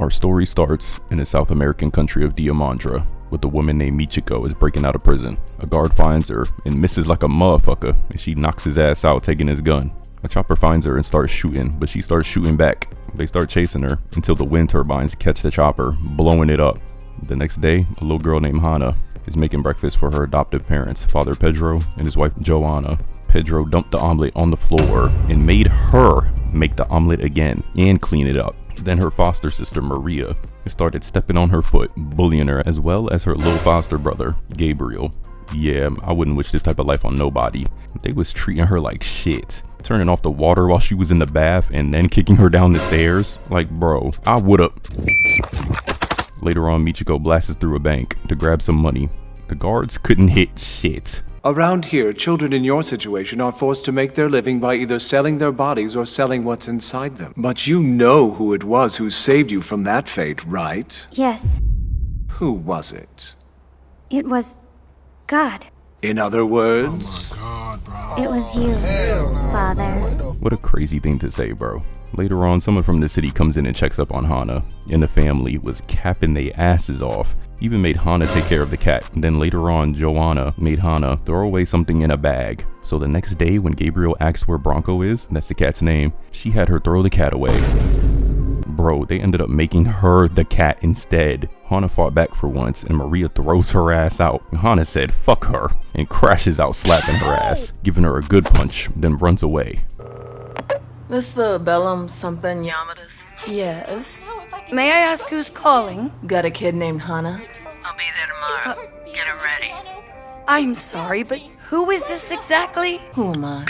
Our story starts in the South American country of Diamandra, with a woman named Michiko is breaking out of prison. A guard finds her and misses like a motherfucker, and she knocks his ass out taking his gun. A chopper finds her and starts shooting, but she starts shooting back. They start chasing her until the wind turbines catch the chopper, blowing it up. The next day, a little girl named Hana is making breakfast for her adoptive parents, Father Pedro and his wife Joanna. Pedro dumped the omelet on the floor and made her make the omelet again and clean it up. Then her foster sister Maria started stepping on her foot, bullying her, as well as her little foster brother Gabriel. Yeah, I wouldn't wish this type of life on nobody. They was treating her like shit, turning off the water while she was in the bath and then kicking her down the stairs. Like, bro, I would've. Later on, Michiko blasts through a bank to grab some money. The guards couldn't hit shit. Around here, children in your situation are forced to make their living by either selling their bodies or selling what's inside them. But you know who it was who saved you from that fate, right? Yes. Who was it? It was God. In other words? Oh my God, bro. It was you, Father. What a crazy thing to say, bro. Later on, someone from the city comes in and checks up on Hana, and the family was capping their asses off. Even made Hana take care of the cat. And then later on, Joanna made Hana throw away something in a bag. So the next day when Gabriel asked where Bronco is, and that's the cat's name, she had her throw the cat away. Bro, they ended up making her the cat instead. Hana fought back for once and Maria throws her ass out. Hana said fuck her and crashes out slapping her ass, giving her a good punch, then runs away. This the Bellum something Yamadas? Yes. May I ask who's calling? Got a kid named Hana? I'll be there tomorrow. Get him ready. I'm sorry, but who is this exactly? Who am I?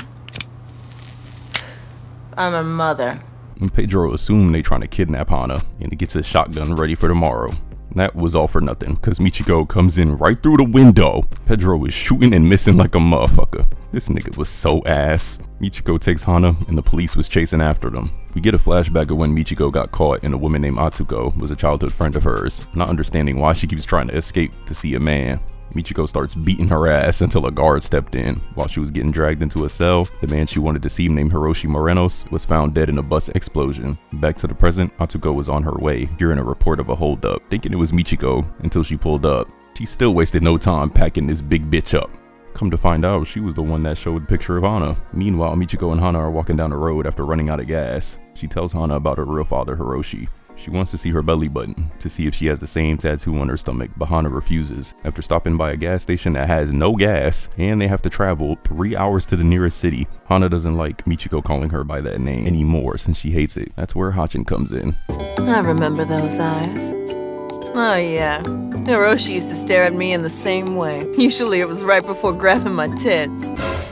I'm her mother. And Pedro assumed they trying to kidnap Hana, and he gets his shotgun ready for tomorrow. That was all for nothing, cause Michiko comes in right through the window. Pedro was shooting and missing like a motherfucker. This nigga was so ass. Michiko takes Hana and the police was chasing after them. We get a flashback of when Michiko got caught and a woman named Atsuko was a childhood friend of hers, not understanding why she keeps trying to escape to see a man. Michiko starts beating her ass until a guard stepped in. While she was getting dragged into a cell, the man she wanted to see, named Hiroshi Morenos, was found dead in a bus explosion. Back to the present, Atsuko was on her way, hearing a report of a holdup, thinking it was Michiko until she pulled up. She still wasted no time packing this big bitch up. Come to find out, she was the one that showed a picture of Hana. Meanwhile, Michiko and Hana are walking down the road after running out of gas. She tells Hana about her real father, Hiroshi. She wants to see her belly button to see if she has the same tattoo on her stomach, but Hana refuses. After stopping by a gas station that has no gas and they have to travel 3 hours to the nearest city, Hana doesn't like Michiko calling her by that name anymore since she hates it. That's where Hatchin comes in. I remember those eyes. Oh yeah, Hiroshi used to stare at me in the same way. Usually it was right before grabbing my tits.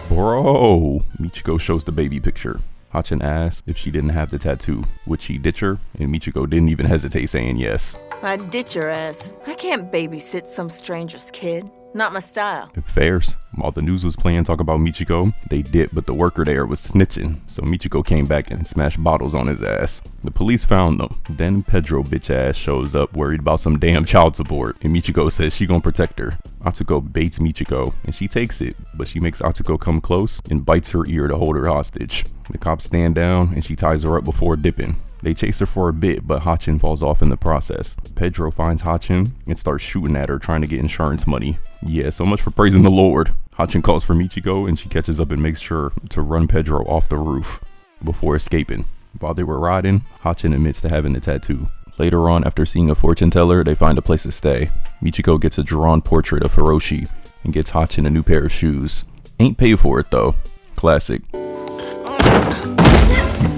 Bro, Michiko shows the baby picture. Hatchin asked if she didn't have the tattoo. Would she ditch her? And Michiko didn't even hesitate, saying yes. I'd ditch her ass. I can't babysit some stranger's kid. Not my style. It fares. While the news was playing talk about Michiko, they did, but the worker there was snitching. So Michiko came back and smashed bottles on his ass. The police found them. Then Pedro bitch ass shows up worried about some damn child support. And Michiko says she gonna protect her. Atsuko baits Michiko and she takes it, but she makes Atsuko come close and bites her ear to hold her hostage. The cops stand down and she ties her up before dipping. They chase her for a bit, but Hatchin falls off in the process. Pedro finds Hatchin and starts shooting at her, trying to get insurance money. Yeah, so much for praising the Lord. Hatchin calls for Michiko and she catches up and makes sure to run Pedro off the roof before escaping. While they were riding, Hatchin admits to having the tattoo. Later on, after seeing a fortune teller, they find a place to stay. Michiko gets a drawn portrait of Hiroshi and gets Hatchin a new pair of shoes. Ain't paid for it though. Classic.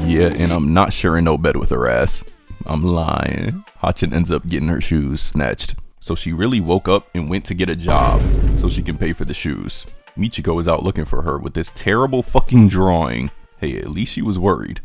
Yeah, and I'm not sharing no bed with her ass. I'm lying. Hatchin ends up getting her shoes snatched. So she really woke up and went to get a job so she can pay for the shoes. Michiko is out looking for her with this terrible fucking drawing. Hey, at least she was worried.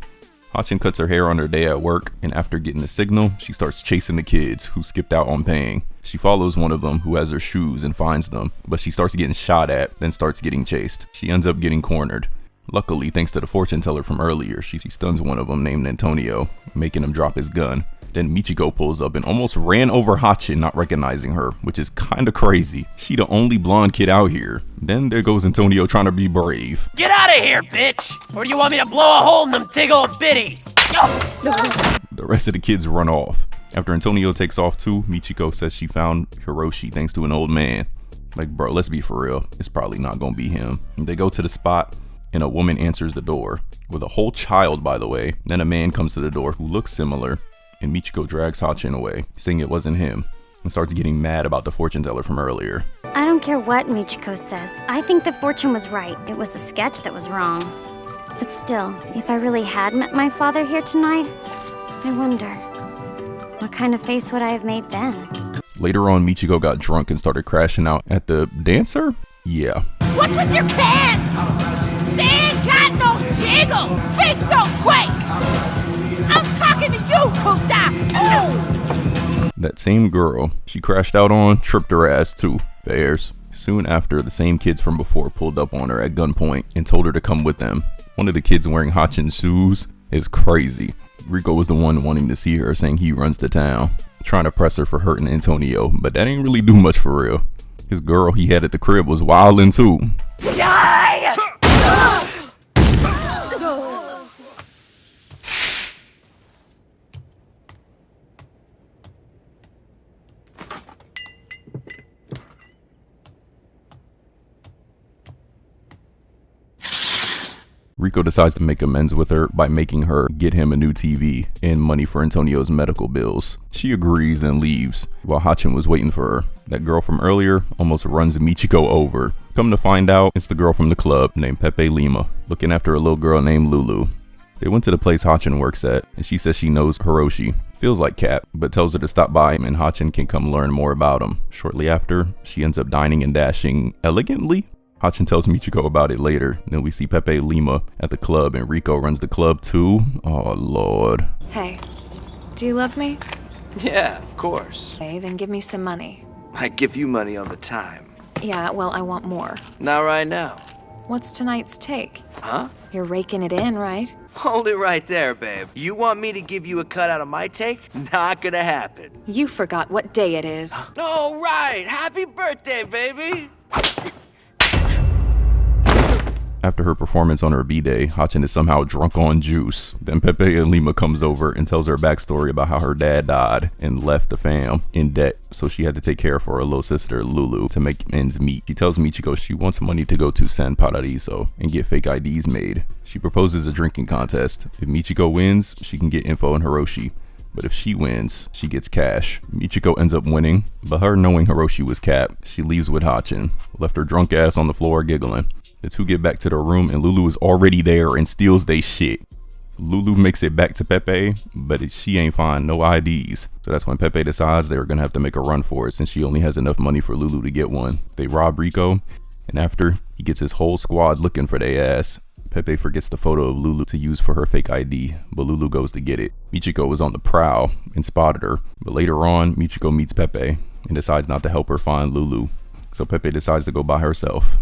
Hatchin cuts her hair on her day at work, and after getting the signal, she starts chasing the kids who skipped out on paying. She follows one of them who has her shoes and finds them, but she starts getting shot at, then starts getting chased. She ends up getting cornered. Luckily, thanks to the fortune teller from earlier, she stuns one of them named Antonio, making him drop his gun. Then Michiko pulls up and almost ran over Hatchin, not recognizing her, which is kinda crazy. She the only blonde kid out here. Then there goes Antonio trying to be brave. Get out of here, bitch! Or do you want me to blow a hole in them tig old bitties? The rest of the kids run off. After Antonio takes off too, Michiko says she found Hiroshi thanks to an old man. Like, bro, let's be for real. It's probably not gonna be him. They go to the spot and a woman answers the door with a whole child, by the way. Then a man comes to the door who looks similar, and Michiko drags Hatchin away, saying it wasn't him, and starts getting mad about the fortune teller from earlier. I don't care what Michiko says. I think the fortune was right. It was the sketch that was wrong. But still, if I really had met my father here tonight, I wonder, what kind of face would I have made then? Later on, Michiko got drunk and started crashing out at the dancer? Yeah. What's with your pants? They ain't got no jiggle. Feet don't quake. I'm talking to you, Kuta. Oh. That same girl she crashed out on tripped her ass too. Bears. Soon after, the same kids from before pulled up on her at gunpoint and told her to come with them. One of the kids wearing Hatchin's shoes is crazy. Rico was the one wanting to see her, saying he runs the town, trying to press her for hurting Antonio, but that ain't really do much for real. His girl he had at the crib was wildin' too. Die! Rico decides to make amends with her by making her get him a new TV and money for Antonio's medical bills. She agrees and leaves while Hatchin was waiting for her. That girl from earlier almost runs Michiko over. Come to find out, it's the girl from the club named Pepe Lima, looking after a little girl named Lulu. They went to the place Hatchin works at, and she says she knows Hiroshi. Feels like Cap, but tells her to stop by and Hatchin can come learn more about him. Shortly after, she ends up dining and dashing elegantly. Hatchin tells Michiko about it later. Then we see Pepe Lima at the club and Rico runs the club too. Oh lord. Hey, do you love me? Yeah, of course. Okay, then give me some money. I give you money all the time. Yeah, well, I want more. Not right now. What's tonight's take? Huh? You're raking it in, right? Hold it right there, babe. You want me to give you a cut out of my take? Not gonna happen. You forgot what day it is. No, right. Happy birthday, baby. After her performance on her B-Day, Hatchin is somehow drunk on juice. Then Pepe and Lima comes over and tells her a backstory about how her dad died and left the fam in debt, so she had to take care of her little sister Lulu to make ends meet. She tells Michiko she wants money to go to San Paradiso and get fake IDs made. She proposes a drinking contest. If Michiko wins, she can get info on Hiroshi. But if she wins, she gets cash. Michiko ends up winning, but her knowing Hiroshi was Cap, she leaves with Hatchin, left her drunk ass on the floor giggling. The two get back to their room and Lulu is already there and steals they shit. Lulu makes it back to Pepe, but she ain't find no IDs. So that's when Pepe decides they're gonna have to make a run for it since she only has enough money for Lulu to get one. They rob Rico, and after he gets his whole squad looking for their ass, Pepe forgets the photo of Lulu to use for her fake ID, but Lulu goes to get it. Michiko was on the prowl and spotted her, but later on, Michiko meets Pepe and decides not to help her find Lulu. So Pepe decides to go by herself.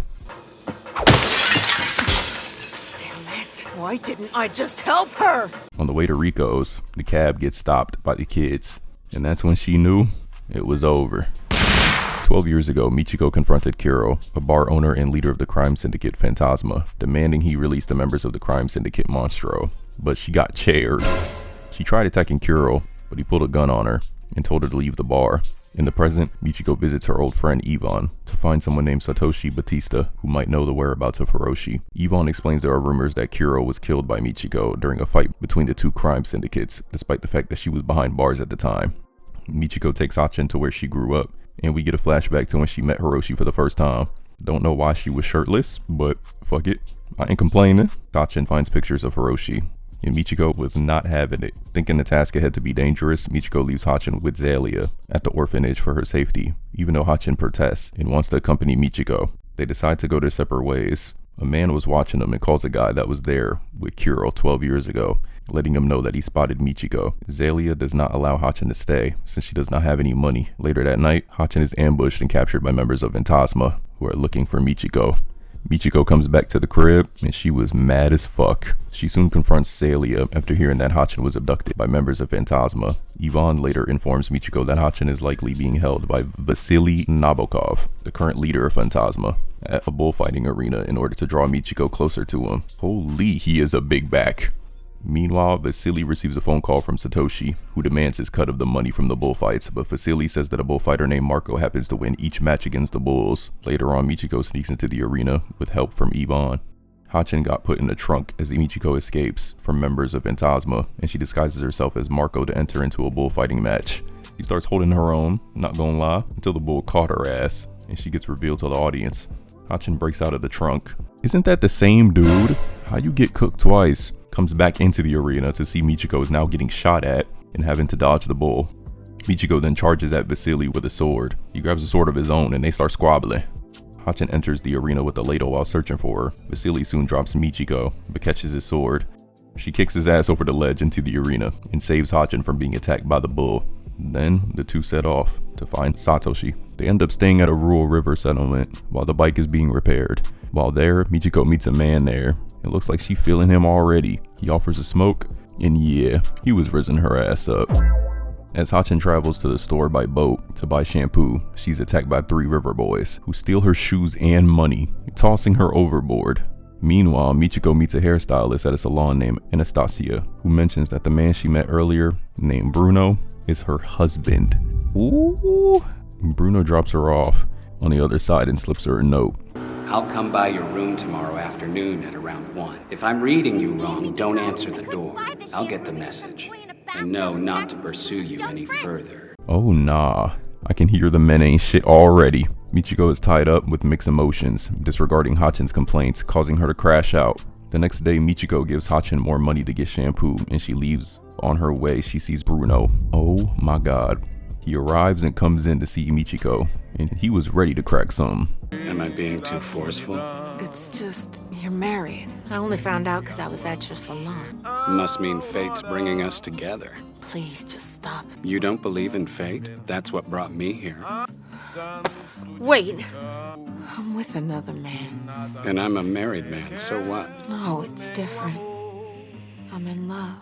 Why didn't I just help her? On the way to Rico's, the cab gets stopped by the kids, and that's when she knew it was over. 12 years ago, Michiko confronted Kuro, a bar owner and leader of the crime syndicate Phantasma, demanding he release the members of the crime syndicate Monstro, but she got chaired. She tried attacking Kuro, but he pulled a gun on her and told her to leave the bar. In the present, Michiko visits her old friend Yvonne to find someone named Satoshi Batista who might know the whereabouts of Hiroshi. Yvonne explains there are rumors that Kuro was killed by Michiko during a fight between the two crime syndicates, despite the fact that she was behind bars at the time. Michiko takes Hatchin to where she grew up, and we get a flashback to when she met Hiroshi for the first time. Don't know why she was shirtless, but fuck it, I ain't complaining. Hatchin finds pictures of Hiroshi, and Michiko was not having it. Thinking the task ahead to be dangerous, Michiko leaves Hatchin with Zelia at the orphanage for her safety, even though Hatchin protests and wants to accompany Michiko. They decide to go their separate ways. A man was watching them and calls a guy that was there with Kuro 12 years ago, letting him know that he spotted Michiko. Zelia does not allow Hatchin to stay since she does not have any money. Later that night, Hatchin is ambushed and captured by members of Phantasma who are looking for Michiko. Michiko comes back to the crib and she was mad as fuck. She soon confronts Zelia after hearing that Hatchin was abducted by members of Phantasma. Yvonne later informs Michiko that Hatchin is likely being held by Vasily Nabokov, the current leader of Phantasma, at a bullfighting arena in order to draw Michiko closer to him. Holy, he is a big back. Meanwhile, Vasily receives a phone call from Satoshi, who demands his cut of the money from the bullfights, but Vasily says that a bullfighter named Marco happens to win each match against the bulls. Later on, Michiko sneaks into the arena with help from Yvonne. Hatchin got put in the trunk as Michiko escapes from members of Phantasma, and she disguises herself as Marco to enter into a bullfighting match. She starts holding her own, not gonna lie, until the bull caught her ass, and she gets revealed to the audience. Hatchin breaks out of the trunk. Isn't that the same dude? How you get cooked twice? Comes back into the arena to see Michiko is now getting shot at and having to dodge the bull. Michiko then charges at Vasily with a sword. He grabs a sword of his own and they start squabbling. Hatchin enters the arena with a ladle while searching for her. Vasily soon drops Michiko, but catches his sword. She kicks his ass over the ledge into the arena and saves Hatchin from being attacked by the bull. Then the two set off to find Satoshi. They end up staying at a rural river settlement while the bike is being repaired. While there, Michiko meets a man there. It looks like she's feeling him already. He offers a smoke, and yeah, he was rizzing her ass up. As Hatchin travels to the store by boat to buy shampoo, she's attacked by 3 river boys who steal her shoes and money, tossing her overboard. Meanwhile, Michiko meets a hairstylist at a salon named Anastasia, who mentions that the man she met earlier, named Bruno, is her husband. Ooh! Bruno drops her off on the other side and slips her a note. I'll come by your room tomorrow afternoon at around 1. If I'm reading you wrong, don't answer the door. I'll get the message. And no, not to pursue you any further. Oh nah, I can hear the men ain't shit already. Michiko is tied up with mixed emotions, disregarding Hatchin's complaints, causing her to crash out. The next day, Michiko gives Hatchin more money to get shampoo, and she leaves. On her way, she sees Bruno. Oh my god. He arrives and comes in to see Michiko, and he was ready to crack some. Am I being too forceful? It's just, you're married. I only found out because I was at your salon. Must mean fate's bringing us together. Please, just stop. You don't believe in fate? That's what brought me here. Wait! I'm with another man. And I'm a married man, so what? No, it's different. I'm in love.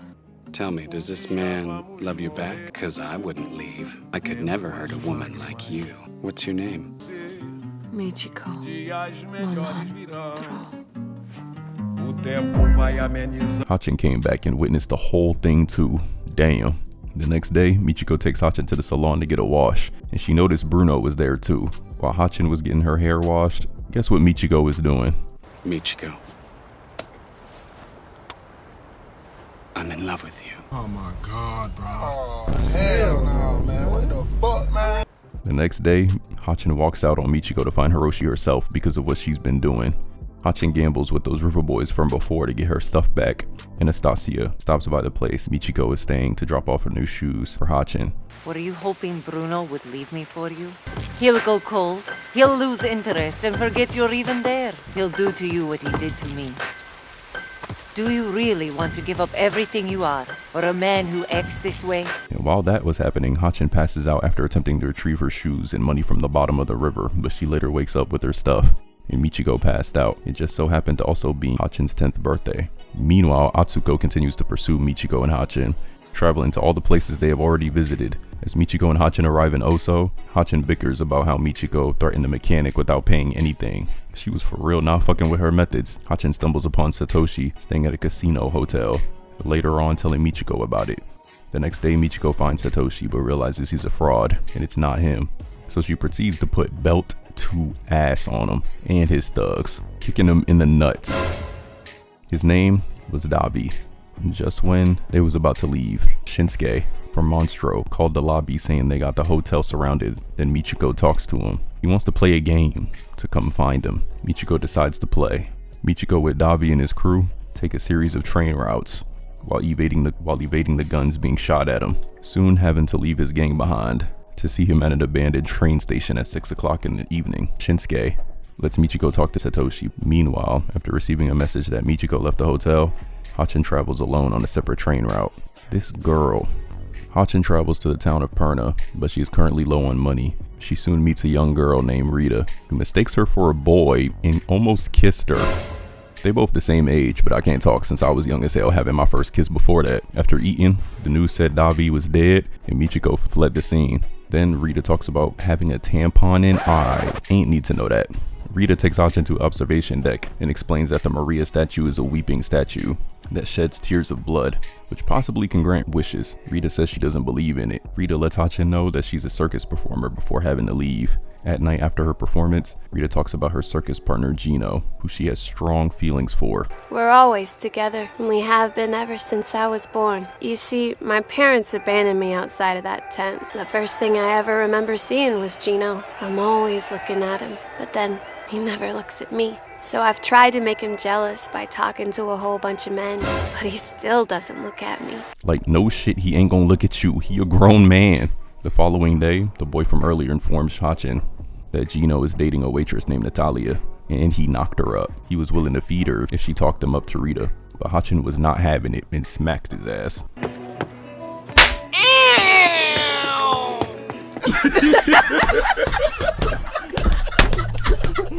Tell me, does this man love you back? 'Cause I wouldn't leave. I could never hurt a woman like you. What's your name? Michiko. Malandro. Hatchin came back and witnessed the whole thing too. Damn. The next day, Michiko takes Hatchin to the salon to get a wash, and she noticed Bruno was there too. While Hatchin was getting her hair washed, guess what Michiko was doing? Michiko. I'm in love with you. Oh my god, bro. Oh, hell no, man. What the fuck, man? The next day, Hatchin walks out on Michiko to find Hiroshi herself because of what she's been doing. Hatchin gambles with those river boys from before to get her stuff back. Anastasia stops by the place Michiko is staying to drop off her new shoes for Hatchin. Were you hoping Bruno would leave me for you? He'll go cold, he'll lose interest and forget you're even there. He'll do to you what he did to me. Do you really want to give up everything you are for a man who acts this way? And while that was happening, Hatchin passes out after attempting to retrieve her shoes and money from the bottom of the river, but she later wakes up with her stuff. And Michiko passed out. It just so happened to also be Hatchin's 10th birthday. Meanwhile, Atsuko continues to pursue Michiko and Hatchin, traveling to all the places they have already visited. As Michiko and Hatchin arrive in Oso, Hatchin bickers about how Michiko threatened the mechanic without paying anything. She was for real not fucking with her methods. Hatchin stumbles upon Satoshi staying at a casino hotel, later on telling Michiko about it. The next day, Michiko finds Satoshi but realizes he's a fraud and it's not him. So she proceeds to put belt to ass on him and his thugs, kicking him in the nuts. His name was Dabi. Just when they was about to leave, Shinsuke from Monstro called the lobby saying they got the hotel surrounded. Then Michiko talks to him. He wants to play a game to come find him. Michiko decides to play. Michiko with Dabi and his crew take a series of train routes while evading the guns being shot at him, soon having to leave his gang behind to see him at an abandoned train station at 6 o'clock in the evening. Shinsuke lets Michiko talk to Satoshi. Meanwhile, after receiving a message that Michiko left the hotel, Hatchin travels alone on a separate train route. This girl. Hatchin travels to the town of Perna, but she is currently low on money. She soon meets a young girl named Rita, who mistakes her for a boy and almost kissed her. They both the same age, but I can't talk since I was young as hell, having my first kiss before that. After eating, the news said Dabi was dead and Michiko fled the scene. Then Rita talks about having a tampon in. I ain't need to know that. Rita takes Hatchin to observation deck and explains that the Maria statue is a weeping statue that sheds tears of blood, which possibly can grant wishes. Rita says she doesn't believe in it. Rita lets Hatchin know that she's a circus performer before having to leave. At night after her performance, Rita talks about her circus partner Gino, who she has strong feelings for. We're always together, and we have been ever since I was born. You see, my parents abandoned me outside of that tent. The first thing I ever remember seeing was Gino. I'm always looking at him, but then he never looks at me. So I've tried to make him jealous by talking to a whole bunch of men, but he still doesn't look at me. Like, no shit, he ain't gonna look at you. He a grown man. The following day, the boy from earlier informs Hatchin that Gino is dating a waitress named Natalia, and he knocked her up. He was willing to feed her if she talked him up to Rita, but Hatchin was not having it and smacked his ass.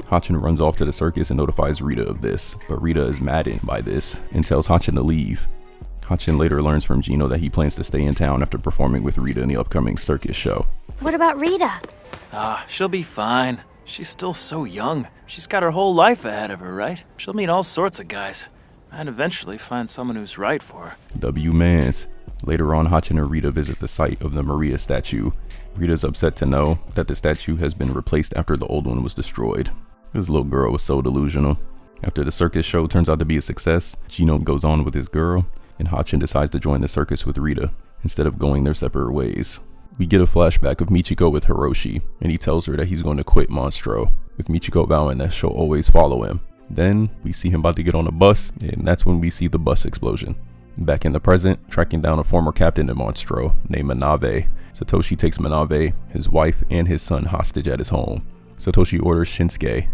Hatchin runs off to the circus and notifies Rita of this, but Rita is maddened by this and tells Hatchin to leave. Hatchin later learns from Gino that he plans to stay in town after performing with Rita in the upcoming circus show. What about Rita? She'll be fine. She's still so young. She's got her whole life ahead of her, right? She'll meet all sorts of guys and eventually find someone who's right for her. W mans. Later on, Hatchin and Rita visit the site of the Maria statue. Rita's upset to know that the statue has been replaced after the old one was destroyed. This little girl was so delusional. After the circus show turns out to be a success, Gino goes on with his girl, and Hatchin decides to join the circus with Rita instead of going their separate ways. We get a flashback of Michiko with Hiroshi, and he tells her that he's going to quit Monstro, with Michiko vowing that she'll always follow him. Then we see him about to get on a bus, and that's when we see the bus explosion. Back in the present, tracking down a former captain in Monstro named Manave, Satoshi takes Manave, his wife, and his son hostage at his home. Satoshi orders Shinsuke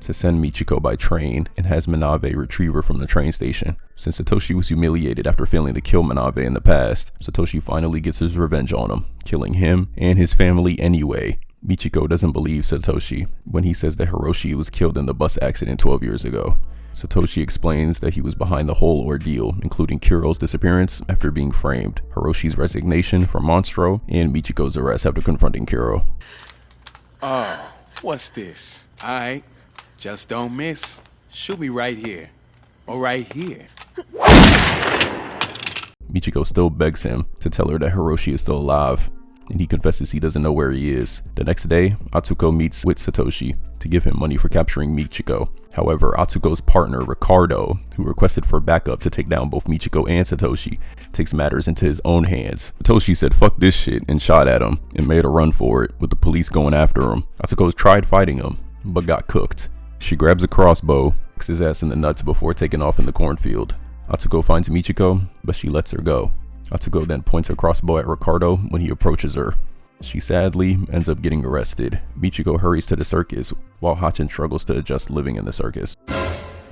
to send Michiko by train and has Manave retrieve her from the train station. Since Satoshi was humiliated after failing to kill Manave in the past, Satoshi finally gets his revenge on him, killing him and his family anyway. Michiko doesn't believe Satoshi when he says that Hiroshi was killed in the bus accident 12 years ago. Satoshi explains that he was behind the whole ordeal, including Kiro's disappearance after being framed, Hiroshi's resignation from Monstro, and Michiko's arrest after confronting Kiro. Oh, what's this? Alright, just don't miss. Shoot me right here. Or right here. Michiko still begs him to tell her that Hiroshi is still alive, and he confesses he doesn't know where he is. The next day, Atsuko meets with Satoshi to give him money for capturing Michiko. However, Atsuko's partner, Ricardo, who requested for backup to take down both Michiko and Satoshi, takes matters into his own hands. Satoshi said fuck this shit and shot at him and made a run for it, with the police going after him. Atsuko tried fighting him, but got cooked. She grabs a crossbow, kicks his ass in the nuts before taking off in the cornfield. Atsuko finds Michiko, but she lets her go. Atsuko then points her crossbow at Ricardo when he approaches her. She sadly ends up getting arrested. Michiko hurries to the circus, while Hatchin struggles to adjust living in the circus.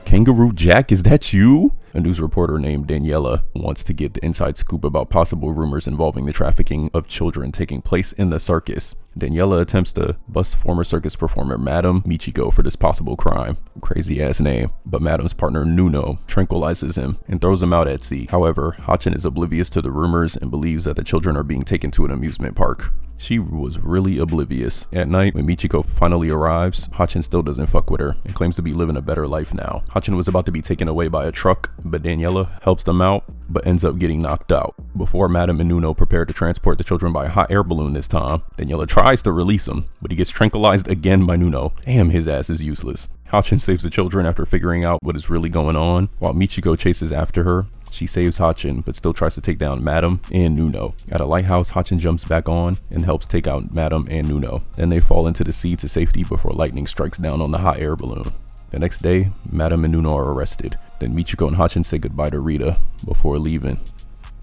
Kangaroo Jack, is that you? A news reporter named Daniela wants to get the inside scoop about possible rumors involving the trafficking of children taking place in the circus. Daniela attempts to bust former circus performer Madame Michiko for this possible crime. Crazy ass name. But Madame's partner Nuno tranquilizes him and throws him out at sea. However, Hatchin is oblivious to the rumors and believes that the children are being taken to an amusement park. She was really oblivious. At night, when Michiko finally arrives, Hatchin still doesn't fuck with her and claims to be living a better life now. Hatchin was about to be taken away by a truck, but Daniela helps them out, but ends up getting knocked out. Before Madame and Nuno prepare to transport the children by a hot air balloon this time, Daniela tries to release him, but he gets tranquilized again by Nuno. Damn, his ass is useless. Hatchin saves the children after figuring out what is really going on, while Michiko chases after her. She saves Hatchin, but still tries to take down Madame and Nuno. At a lighthouse, Hatchin jumps back on and helps take out Madame and Nuno. Then they fall into the sea to safety before lightning strikes down on the hot air balloon. The next day, Madame and Nuno are arrested. Then Michiko and Hatchin say goodbye to Rita before leaving.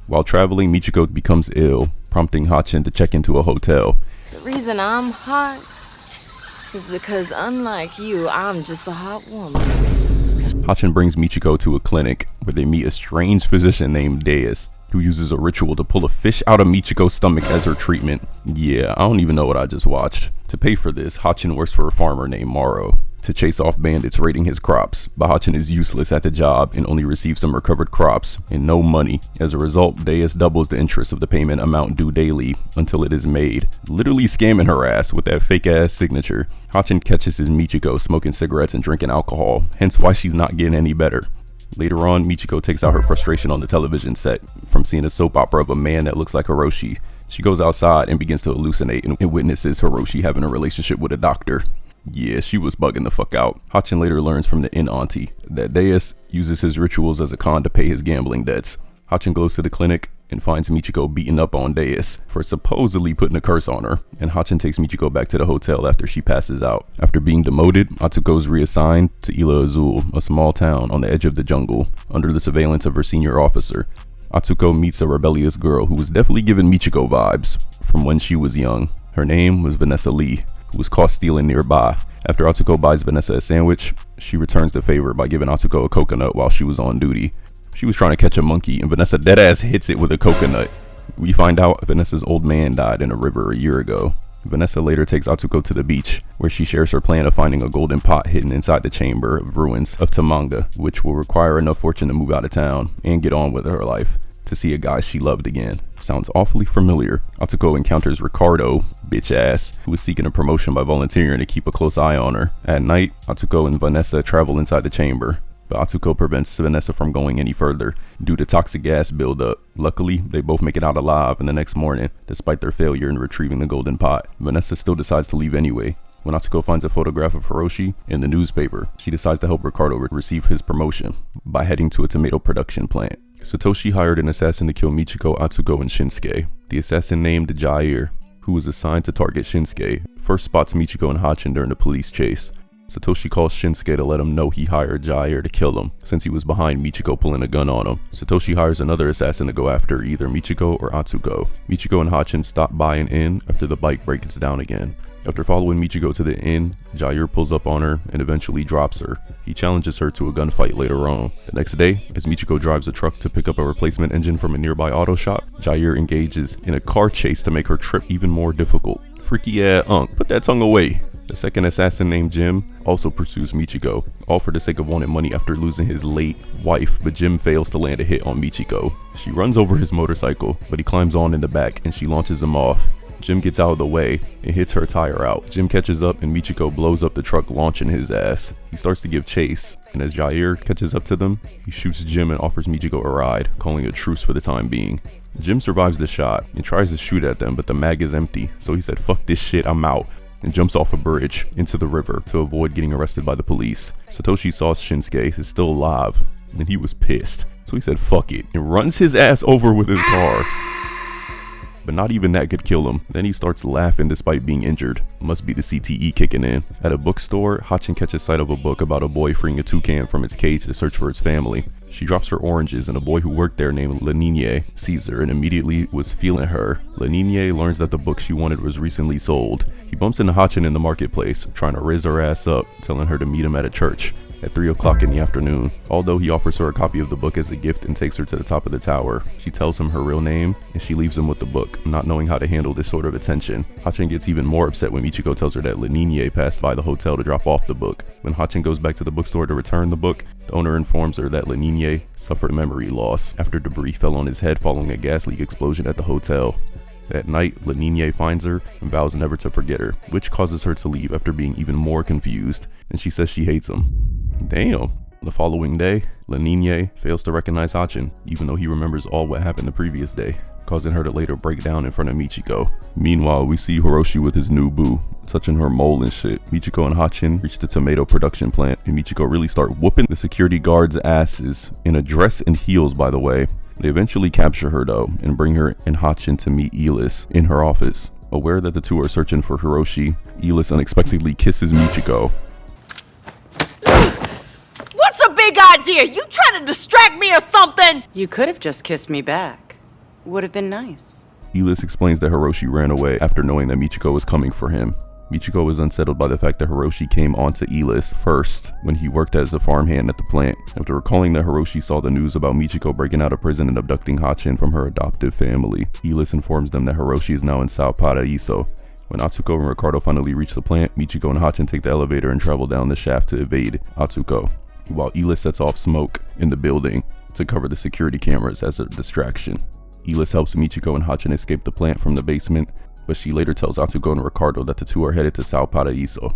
While traveling, Michiko becomes ill, prompting Hatchin to check into a hotel. The reason I'm hot is because, unlike you, I'm just a hot woman. Hatchin brings Michiko to a clinic where they meet a strange physician named Deus, who uses a ritual to pull a fish out of Michiko's stomach as her treatment. Yeah, I don't even know what I just watched. To pay for this, Hatchin works for a farmer named Maro. to chase off bandits raiding his crops, but Hatchin is useless at the job and only receives some recovered crops and no money. As a result, Deus doubles the interest of the payment amount due daily until it is made, literally scamming her ass with that fake ass signature. Hatchin catches his Michiko smoking cigarettes and drinking alcohol, hence why she's not getting any better. Later on, Michiko takes out her frustration on the television set from seeing a soap opera of a man that looks like Hiroshi. She goes outside and begins to hallucinate and witnesses Hiroshi having a relationship with a doctor. Yeah, she was bugging the fuck out. Hatchin later learns from the inn auntie that Deus uses his rituals as a con to pay his gambling debts. Hatchin goes to the clinic and finds Michiko beaten up on Deus for supposedly putting a curse on her, and Hatchin takes Michiko back to the hotel after she passes out. After being demoted, Atsuko is reassigned to Ila Azul, a small town on the edge of the jungle, under the surveillance of her senior officer. Atsuko meets a rebellious girl who was definitely giving Michiko vibes from when she was young. Her name was Vanessa Lee, who was caught stealing nearby. After Atsuko buys Vanessa a sandwich, she returns the favor by giving Atsuko a coconut while she was on duty. She was trying to catch a monkey and Vanessa deadass hits it with a coconut. We find out Vanessa's old man died in a river a year ago. Vanessa later takes Atsuko to the beach, where she shares her plan of finding a golden pot hidden inside the chamber of ruins of Tamanga, which will require enough fortune to move out of town and get on with her life to see a guy she loved again. Sounds awfully familiar. Atsuko encounters Ricardo, bitch ass, who is seeking a promotion by volunteering to keep a close eye on her. At night, Atsuko and Vanessa travel inside the chamber, but Atsuko prevents Vanessa from going any further due to toxic gas buildup. Luckily, they both make it out alive, and the next morning, despite their failure in retrieving the golden pot, Vanessa still decides to leave anyway. When Atsuko finds a photograph of Hiroshi in the newspaper, she decides to help Ricardo receive his promotion by heading to a tomato production plant. Satoshi hired an assassin to kill Michiko, Atsuko, and Shinsuke. The assassin named Jair, who was assigned to target Shinsuke, first spots Michiko and Hatchin during the police chase. Satoshi calls Shinsuke to let him know he hired Jair to kill him, since he was behind Michiko pulling a gun on him. Satoshi hires another assassin to go after either Michiko or Atsuko. Michiko and Hatchin stop by an inn after the bike breaks down again. After following Michiko to the inn, Jair pulls up on her and eventually drops her. He challenges her to a gunfight later on. The next day, as Michiko drives a truck to pick up a replacement engine from a nearby auto shop, Jair engages in a car chase to make her trip even more difficult. Freaky ass unk, put that tongue away. The second assassin named Jim also pursues Michiko, all for the sake of wanting money after losing his late wife, but Jim fails to land a hit on Michiko. She runs over his motorcycle, but he climbs on in the back and she launches him off. Jim gets out of the way and hits her tire out. Jim catches up and Michiko blows up the truck, launching his ass. He starts to give chase, and as Jair catches up to them, he shoots Jim and offers Michiko a ride, calling a truce for the time being. Jim survives the shot and tries to shoot at them, but the mag is empty, so he said, "Fuck this shit, I'm out," and jumps off a bridge into the river to avoid getting arrested by the police. Satoshi saw Shinsuke is still alive, and he was pissed, so he said fuck it and runs his ass over with his car. But not even that could kill him. Then he starts laughing despite being injured. Must be the CTE kicking in. At a bookstore, Hatchin catches sight of a book about a boy freeing a toucan from its cage to search for its family. She drops her oranges, and a boy who worked there named Lenine sees her and immediately was feeling her. Lenine learns that the book she wanted was recently sold. He bumps into Hatchin in the marketplace, trying to raise her ass up, telling her to meet him at a church at 3 o'clock in the afternoon. Although he offers her a copy of the book as a gift and takes her to the top of the tower, she tells him her real name and she leaves him with the book, not knowing how to handle this sort of attention. Hatchin gets even more upset when Michiko tells her that Lenine passed by the hotel to drop off the book. When Hatchin goes back to the bookstore to return the book, the owner informs her that Lenine suffered memory loss after debris fell on his head following a gas leak explosion at the hotel. That night, Lenine finds her and vows never to forget her, which causes her to leave after being even more confused, and she says she hates him. Damn. The following day, Lenine fails to recognize Hatchin, even though he remembers all what happened the previous day, causing her to later break down in front of Michiko. Meanwhile, we see Hiroshi with his new boo, touching her mole and shit. Michiko and Hatchin reach the tomato production plant, and Michiko really start whooping the security guards' asses, in a dress and heels, by the way. They eventually capture her though, and bring her and Hatchin to meet Elis in her office. Aware that the two are searching for Hiroshi, Elis unexpectedly kisses Michiko. What's a big idea? You trying to distract me or something? You could have just kissed me back. Would have been nice. Elis explains that Hiroshi ran away after knowing that Michiko was coming for him. Michiko is unsettled by the fact that Hiroshi came onto Elis first when he worked as a farmhand at the plant. After recalling that Hiroshi saw the news about Michiko breaking out of prison and abducting Hatchin from her adoptive family, Elis informs them that Hiroshi is now in Sao Paraiso, When Atsuko and Ricardo finally reach the plant, Michiko and Hatchin take the elevator and travel down the shaft to evade Atsuko, while Ela sets off smoke in the building to cover the security cameras as a distraction. Elis helps Michiko and Hatchin escape the plant from the basement, but she later tells Atsuko and Ricardo that the two are headed to Sao Paraíso.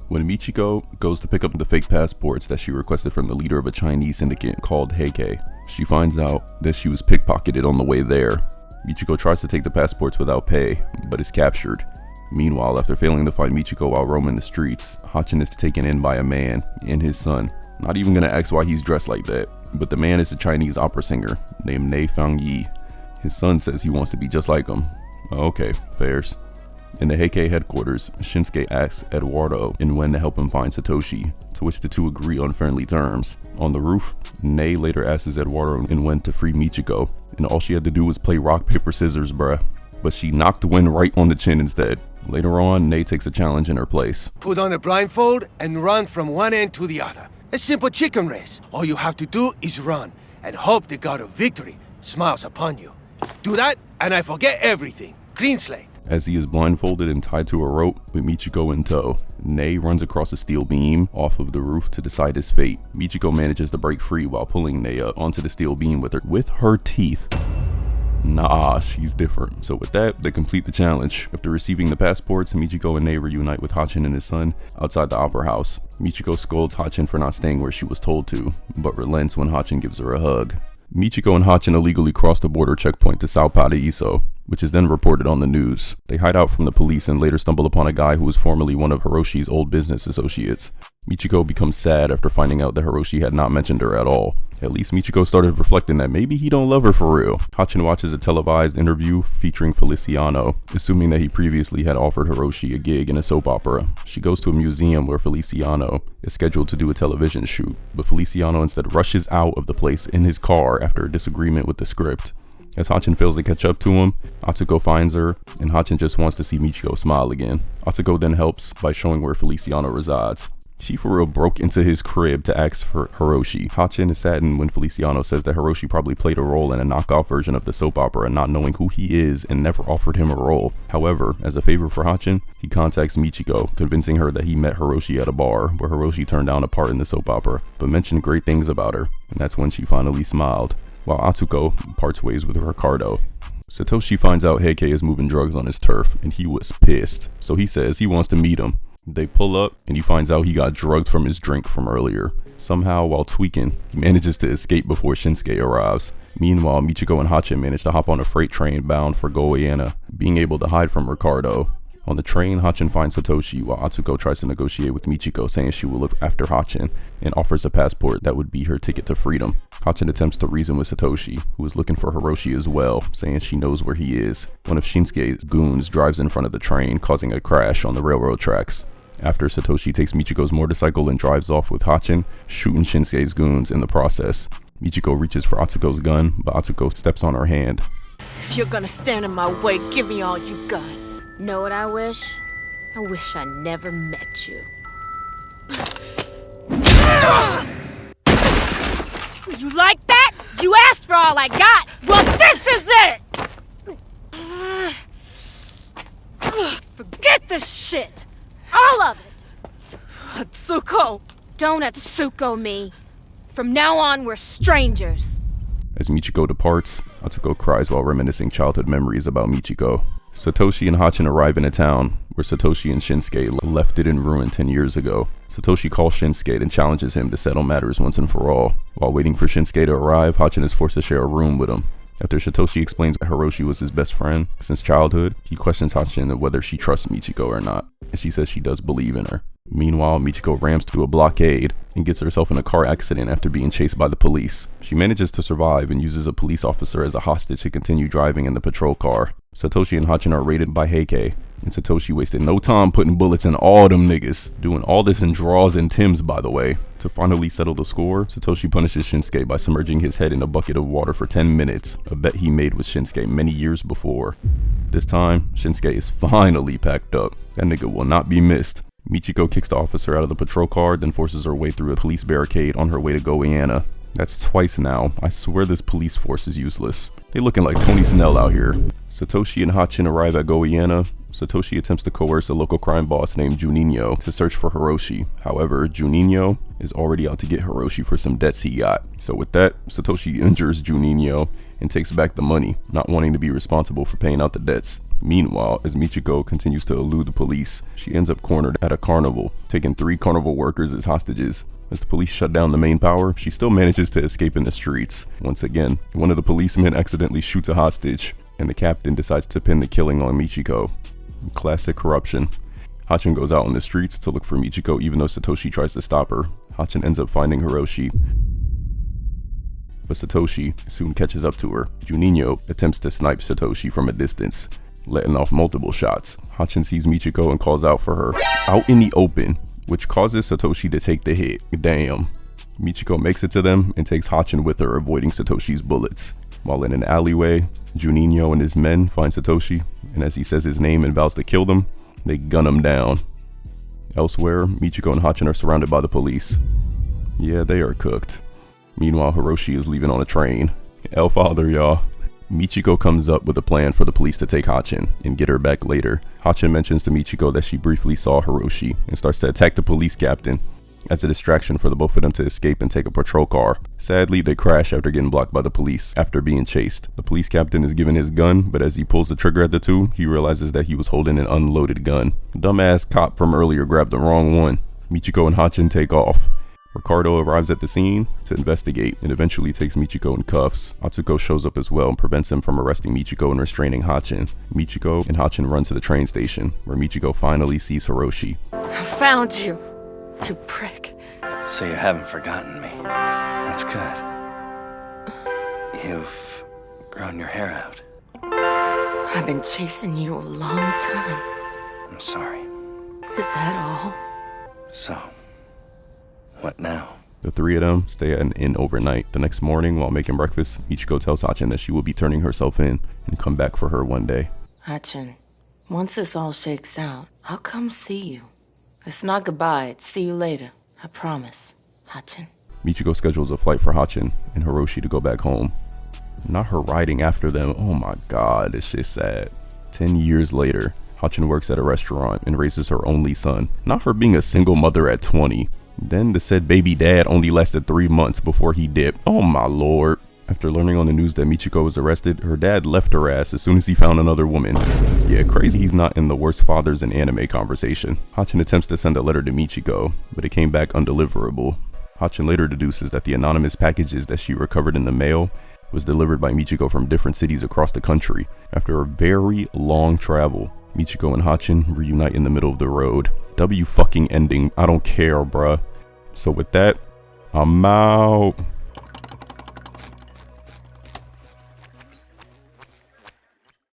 When Michiko goes to pick up the fake passports that she requested from the leader of a Chinese syndicate called Heike, she finds out that she was pickpocketed on the way there. Michiko tries to take the passports without pay, but is captured. Meanwhile, after failing to find Michiko while roaming the streets, Hatchin is taken in by a man and his son. Not even gonna ask why he's dressed like that, but the man is a Chinese opera singer named Ne Fang Yi. His son says he wants to be just like him. Okay, fairs. In the Heike headquarters, Shinsuke asks Eduardo and Wen to help him find Satoshi, to which the two agree on friendly terms. On the roof, Ne later asks Eduardo and Wen to free Michiko, and all she had to do was play rock, paper, scissors, bruh. But she knocked Wen right on the chin instead. Later on, Ne takes a challenge in her place. Put on a blindfold and run from one end to the other. A simple chicken race. All you have to do is run and hope the god of victory smiles upon you. Do that, and I forget everything. Clean slate. As he is blindfolded and tied to a rope with Michiko in tow, Ne runs across a steel beam off of the roof to decide his fate. Michiko manages to break free while pulling Ne up onto the steel beam with her teeth. Nah, she's different. So with that, they complete the challenge. After receiving the passports, Michiko and Ne reunite with Hatchin and his son outside the opera house. Michiko scolds Hatchin for not staying where she was told to, but relents when Hatchin gives her a hug. Michiko and Hatchin illegally cross the border checkpoint to Sao Paraíso, which is then reported on the news. They hide out from the police and later stumble upon a guy who was formerly one of Hiroshi's old business associates. Michiko becomes sad after finding out that Hiroshi had not mentioned her at all. At least Michiko started reflecting that maybe he don't love her for real. Hatchin watches a televised interview featuring Feliciano, assuming that he previously had offered Hiroshi a gig in a soap opera. She goes to a museum where Feliciano is scheduled to do a television shoot, but Feliciano instead rushes out of the place in his car after a disagreement with the script. As Hatchin fails to catch up to him, Atsuko finds her, and Hatchin just wants to see Michiko smile again. Atsuko then helps by showing where Feliciano resides. She for real broke into his crib to ask for Hiroshi. Hatchin is saddened when Feliciano says that Hiroshi probably played a role in a knockoff version of the soap opera, not knowing who he is and never offered him a role. However, as a favor for Hatchin, he contacts Michiko, convincing her that he met Hiroshi at a bar, where Hiroshi turned down a part in the soap opera, but mentioned great things about her, and that's when she finally smiled. While Atsuko parts ways with Ricardo. Satoshi finds out Heike is moving drugs on his turf, and he was pissed, so he says he wants to meet him. They pull up, and he finds out he got drugged from his drink from earlier. Somehow, while tweaking, he manages to escape before Shinsuke arrives. Meanwhile, Michiko and Hatchin manage to hop on a freight train bound for Guyana, being able to hide from Ricardo. On the train, Hatchin finds Satoshi while Atsuko tries to negotiate with Michiko, saying she will look after Hatchin and offers a passport that would be her ticket to freedom. Hatchin attempts to reason with Satoshi, who is looking for Hiroshi as well, saying she knows where he is. One of Shinsuke's goons drives in front of the train, causing a crash on the railroad tracks. After, Satoshi takes Michiko's motorcycle and drives off with Hatchin, shooting Shinsuke's goons in the process. Michiko reaches for Atsuko's gun, but Atsuko steps on her hand. If you're gonna stand in my way, give me all you got. Know what I wish? I wish I never met you. You like that? You asked for all I got! Well, this is it! Forget this shit! All of it! Atsuko! Don't Atsuko me. From now on, we're strangers. As Michiko departs, Atsuko cries while reminiscing childhood memories about Michiko. Satoshi and Hatchin arrive in a town where Satoshi and Shinsuke left it in ruin 10 years ago. Satoshi calls Shinsuke and challenges him to settle matters once and for all. While waiting for Shinsuke to arrive, Hatchin is forced to share a room with him. After Satoshi explains that Hiroshi was his best friend since childhood, he questions Hatchin whether she trusts Michiko or not, and she says she does believe in her. Meanwhile, Michiko rams through a blockade and gets herself in a car accident after being chased by the police. She manages to survive and uses a police officer as a hostage to continue driving in the patrol car. Satoshi and Hatchin are raided by Heike, and Satoshi wasted no time putting bullets in all them niggas. Doing all this in draws and Timbs, by the way. To finally settle the score, Satoshi punishes Shinsuke by submerging his head in a bucket of water for 10 minutes, a bet he made with Shinsuke many years before. This time, Shinsuke is finally packed up. That nigga will not be missed. Michiko kicks the officer out of the patrol car, then forces her way through a police barricade on her way to Guyana. That's twice now. I swear this police force is useless. They looking like Tony Snell out here. Satoshi and Hatchin arrive at Guyana, Satoshi attempts to coerce a local crime boss named Juninho to search for Hiroshi. However, Juninho is already out to get Hiroshi for some debts he got. So with that, Satoshi injures Juninho and takes back the money, not wanting to be responsible for paying out the debts. Meanwhile, as Michiko continues to elude the police, she ends up cornered at a carnival, taking 3 carnival workers as hostages. As the police shut down the main power, she still manages to escape in the streets. Once again, one of the policemen accidentally shoots a hostage, and the captain decides to pin the killing on Michiko. Classic corruption. Hatchin goes out on the streets to look for Michiko even though Satoshi tries to stop her. Hatchin ends up finding Hiroshi, but Satoshi soon catches up to her. Juninho attempts to snipe Satoshi from a distance, letting off multiple shots. Hatchin sees Michiko and calls out for her out in the open, which causes Satoshi to take the hit. Damn. Michiko makes it to them and takes Hatchin with her, avoiding Satoshi's bullets. While in an alleyway, Juninho and his men find Satoshi, and as he says his name and vows to kill them, they gun him down. Elsewhere, Michiko and Hatchin are surrounded by the police. Yeah, they are cooked. Meanwhile, Hiroshi is leaving on a train. El Father, y'all. Michiko comes up with a plan for the police to take Hatchin and get her back later. Hatchin mentions to Michiko that she briefly saw Hiroshi and starts to attack the police captain as a distraction for the both of them to escape and take a patrol car. Sadly, they crash after getting blocked by the police after being chased. The police captain is given his gun, but as he pulls the trigger at the two, he realizes that he was holding an unloaded gun. Dumbass cop from earlier grabbed the wrong one. Michiko and Hatchin take off. Ricardo arrives at the scene to investigate and eventually takes Michiko in cuffs. Atsuko shows up as well and prevents him from arresting Michiko and restraining Hatchin. Michiko and Hatchin run to the train station, where Michiko finally sees Hiroshi. I found you, you prick. So you haven't forgotten me. That's good. You've grown your hair out. I've been chasing you a long time. I'm sorry. Is that all? So, what now? The 3 of them stay at an inn overnight. The next morning, while making breakfast, Michiko tells Hatchin that she will be turning herself in and come back for her one day. Hatchin, once this all shakes out, I'll come see you. It's not goodbye, it's see you later. I promise. Hatchin. Michiko schedules a flight for Hatchin and Hiroshi to go back home. Not her riding after them. Oh my god, this shit's sad. 10 years later, Hatchin works at a restaurant and raises her only son. Not her being a single mother at 20. Then the said baby dad only lasted 3 months before he dipped. Oh my lord. After learning on the news that Michiko was arrested, her dad left her ass as soon as he found another woman. Yeah, crazy he's not in the worst fathers in anime conversation. Hatchin attempts to send a letter to Michiko, but it came back undeliverable. Hatchin later deduces that the anonymous packages that she recovered in the mail was delivered by Michiko from different cities across the country. After a very long travel, Michiko and Hatchin reunite in the middle of the road. W fucking ending. I don't care, bruh. So with that, I'm out.